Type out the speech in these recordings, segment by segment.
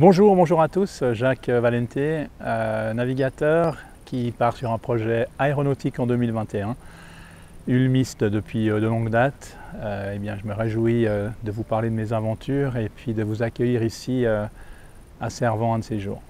Bonjour à tous, Jacques Valenté, navigateur qui part sur un projet aéronautique en 2021, ulmiste depuis de longue date. Eh bien, je me réjouis de vous parler de mes aventures et puis de vous accueillir ici à Cervan un de ces jours.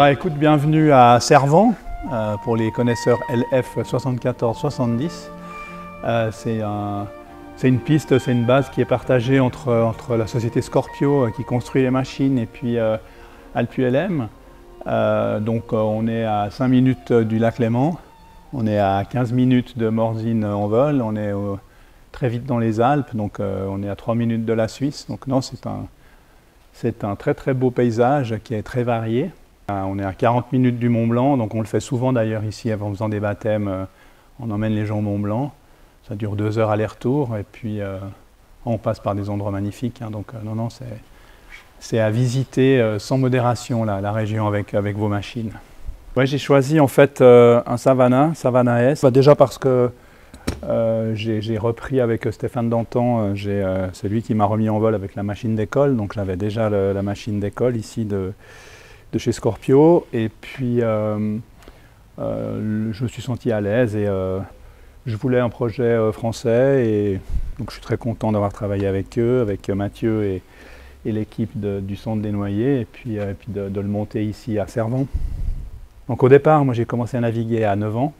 Écoute, bienvenue à Cervan, pour les connaisseurs LF 7470. C'est une piste, c'est une base qui est partagée entre la société Scorpio qui construit les machines et puis AlpuLM. On est à 5 minutes du lac Léman, on est à 15 minutes de Morzine en vol, on est très vite dans les Alpes, donc on est à 3 minutes de la Suisse. Donc non, c'est un très beau paysage qui est très varié. On est à 40 minutes du Mont Blanc, donc on le fait souvent d'ailleurs ici en faisant des baptêmes, on emmène les gens au Mont Blanc. Ça dure 2 heures aller-retour et puis on passe par des endroits magnifiques. Donc non, c'est à visiter sans modération la région avec vos machines. Ouais, j'ai choisi en fait un Savannah S. Déjà parce que j'ai repris avec Stéphane Dantan, c'est lui qui m'a remis en vol avec la machine d'école, donc j'avais déjà la machine d'école ici de chez Scorpio, et puis je me suis senti à l'aise et je voulais un projet français, et donc je suis très content d'avoir travaillé avec eux, avec Mathieu et l'équipe du Centre des Noyers, et puis de le monter ici à Cervan. Donc au départ, moi j'ai commencé à naviguer à 9 ans,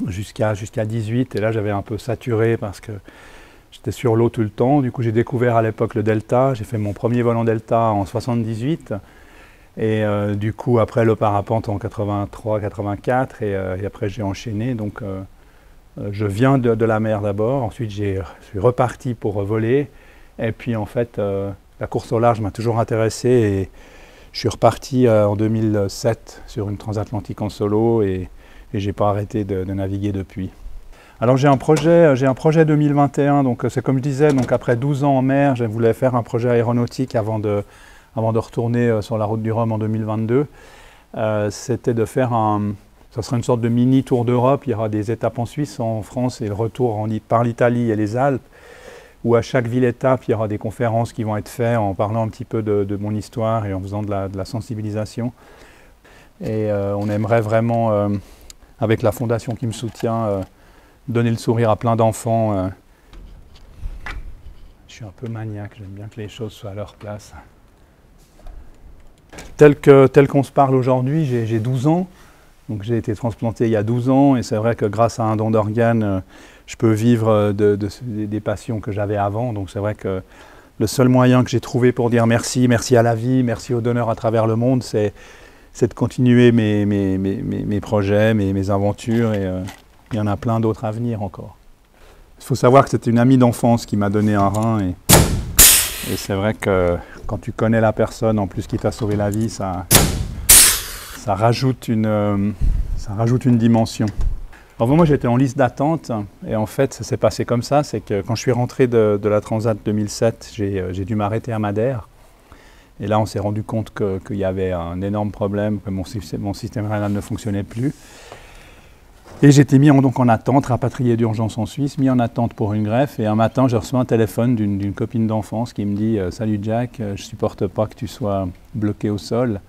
jusqu'à 18, et là j'avais un peu saturé parce que j'étais sur l'eau tout le temps. Du coup j'ai découvert à l'époque le Delta, j'ai fait mon premier vol en Delta en 78, et du coup après le parapente en 83-84, et après j'ai enchaîné. Donc je viens de la mer d'abord, ensuite je suis reparti pour voler, et puis en fait la course au large m'a toujours intéressé, et je suis reparti en 2007 sur une transatlantique en solo, et j'ai pas arrêté de naviguer depuis. Alors j'ai un projet 2021, donc c'est comme je disais, donc après 12 ans en mer, je voulais faire un projet aéronautique avant de retourner sur la route du Rhum en 2022. C'était de faire ça sera une sorte de mini tour d'Europe. Il y aura des étapes en Suisse, en France, et le retour par l'Italie et les Alpes, où à chaque ville-étape, il y aura des conférences qui vont être faites en parlant un petit peu de mon histoire et en faisant de la sensibilisation. Et on aimerait vraiment, avec la fondation qui me soutient, donner le sourire à plein d'enfants. Je suis un peu maniaque, j'aime bien que les choses soient à leur place. Tel qu'on se parle aujourd'hui, j'ai 12 ans, donc j'ai été transplanté il y a 12 ans, et c'est vrai que grâce à un don d'organes, je peux vivre des passions que j'avais avant. Donc c'est vrai que le seul moyen que j'ai trouvé pour dire merci à la vie, merci aux donneurs à travers le monde, c'est de continuer mes projets, mes aventures, et il y en a plein d'autres à venir encore. Il faut savoir que c'était une amie d'enfance qui m'a donné un rein, et c'est vrai que quand tu connais la personne en plus qui t'a sauvé la vie, ça rajoute une dimension. Alors moi j'étais en liste d'attente, et en fait ça s'est passé comme ça, c'est que quand je suis rentré de la Transat 2007, j'ai dû m'arrêter à Madère. Et là on s'est rendu compte qu'il y avait un énorme problème, que mon système rénal ne fonctionnait plus. Et j'étais mis donc en attente, rapatrié d'urgence en Suisse, mis en attente pour une greffe. Et un matin, je reçois un téléphone d'une copine d'enfance qui me dit « Salut Jack, je ne supporte pas que tu sois bloqué au sol.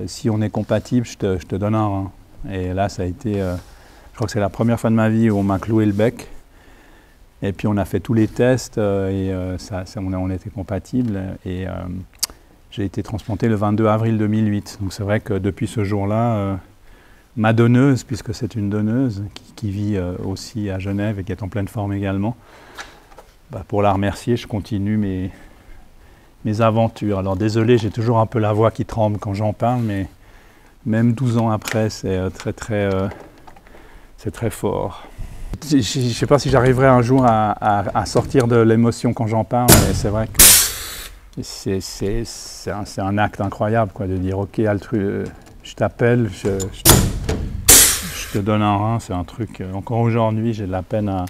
Si on est compatible, je te donne un rein. » Et là, ça a été, je crois que c'est la première fois de ma vie où on m'a cloué le bec. Et puis on a fait tous les tests, et on était compatibles. Et j'ai été transplanté le 22 avril 2008. Donc c'est vrai que depuis ce jour-là, ma donneuse, puisque c'est une donneuse qui vit aussi à Genève et qui est en pleine forme également, pour la remercier, je continue mes aventures. Alors désolé, j'ai toujours un peu la voix qui tremble quand j'en parle, mais même 12 ans après, c'est très fort. Je ne sais pas si j'arriverai un jour à sortir de l'émotion quand j'en parle, mais c'est vrai que C'est un acte incroyable, quoi, de dire ok, je t'appelle, je te donne un rein, c'est un truc, encore aujourd'hui j'ai de la peine à...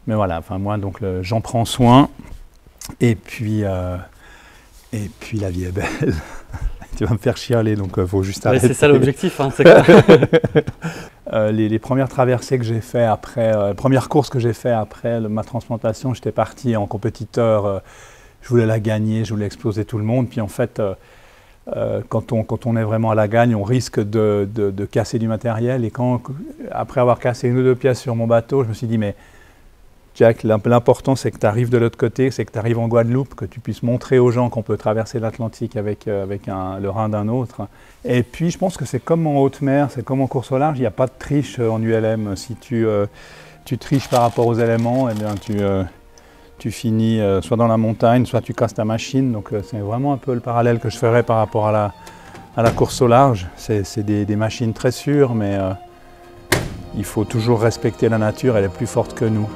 Mais voilà, enfin moi donc j'en prends soin, et puis la vie est belle. Tu vas me faire chialer, donc faut juste arrêter. C'est ça l'objectif, hein, c'est quoi. Les premières traversées que j'ai fait après, première course que j'ai fait après ma transplantation, j'étais parti en compétiteur, je voulais la gagner, je voulais exploser tout le monde, puis en fait, quand on est vraiment à la gagne, on risque de casser du matériel, et après avoir cassé une ou deux pièces sur mon bateau, je me suis dit, mais Jack, l'important c'est que tu arrives de l'autre côté, c'est que tu arrives en Guadeloupe, que tu puisses montrer aux gens qu'on peut traverser l'Atlantique avec le rein d'un autre. Et puis je pense que c'est comme en haute mer, c'est comme en course au large, il n'y a pas de triche en ULM. Si tu triches par rapport aux éléments, eh bien tu finis soit dans la montagne, soit tu casses ta machine. Donc c'est vraiment un peu le parallèle que je ferais par rapport à la course au large. C'est des machines très sûres, mais il faut toujours respecter la nature, elle est plus forte que nous.